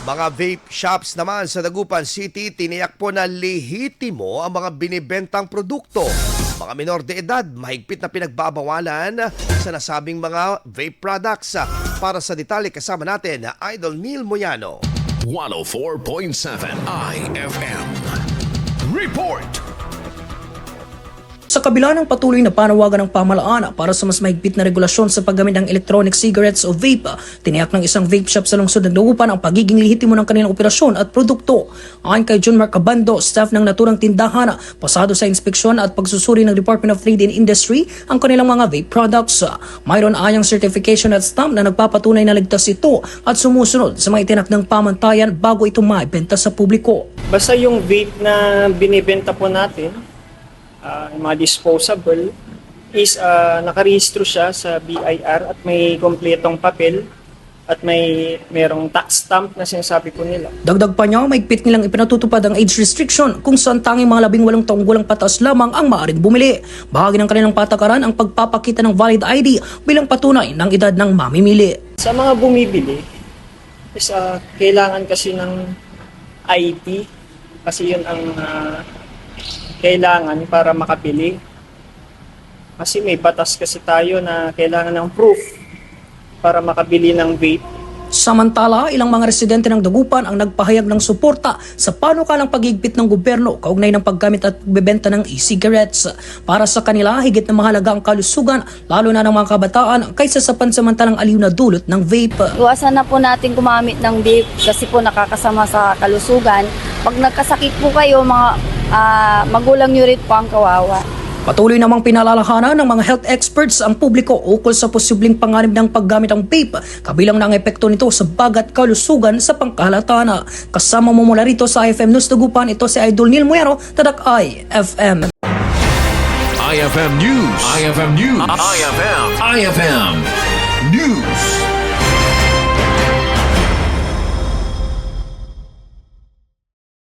Mga vape shops naman sa Dagupan City, tiniyak po na lehitimo ang mga binibentang produkto. Mga minor de edad, mahigpit na pinagbabawalan sa nasabing mga vape products. Para sa detalye kasama natin, Idol Neil Moyano. 104.7 IFM. Report! Sa kabila ng patuloy na panawagan ng pamahalaan para sa mas mahigpit na regulasyon sa paggamit ng electronic cigarettes o vape, tiniyak ng isang vape shop sa lungsod ng Dagupan ang pagiging lehitimo ng kanilang operasyon at produkto. Ayon kay John Mark Abando, staff ng naturang tindahan, pasado sa inspeksyon at pagsusuri ng Department of Trade and Industry ang kanilang mga vape products. Mayroon ayang certification at stamp na nagpapatunay na ligtas ito at sumusunod sa mga itinakdang pamantayan bago ito maibenta sa publiko. Basta yung vape na binibenta po natin, yung mga disposable, is nakarehistro siya sa BIR at may kompletong papel at merong tax stamp na sinasabi po nila. Dagdag pa niya, mahigpit nilang ipinatutupad ang age restriction kung saan tanging mga 18 taong gulang pataas lamang ang maaaring bumili. Bahagi ng kanilang patakaran ang pagpapakita ng valid ID bilang patunay ng edad ng mamimili. Sa mga bumibili, is kailangan kasi ng ID kasi yun ang kailangan para makabili. Kasi may batas kasi tayo na kailangan ng proof para makabili ng vape. Samantala, ilang mga residente ng Dagupan ang nagpahayag ng suporta sa panukalang paghigpit ng gobyerno kaugnay ng paggamit at pagbebenta ng e-cigarettes. Para sa kanila, higit na mahalaga ang kalusugan, lalo na ng mga kabataan, kaysa sa pansamantalang aliw na dulot ng vape. Iwasan na po natin gumamit ng vape kasi po nakakasama sa kalusugan. Pag nagkasakit po kayo, mga magulang nyo rin po ang kawawa. Patuloy namang pinalalahanan ng mga health experts ang publiko ukol sa posibleng panganib ng paggamit ng vape, kabilang na ang epekto nito sa bagat kalusugan sa pangkahalatana. Kasama mo mula rito sa IFM News Dagupan, ito si Idol Neil Moyano, Tadak IFM. IFM News. IFM News. IFM News.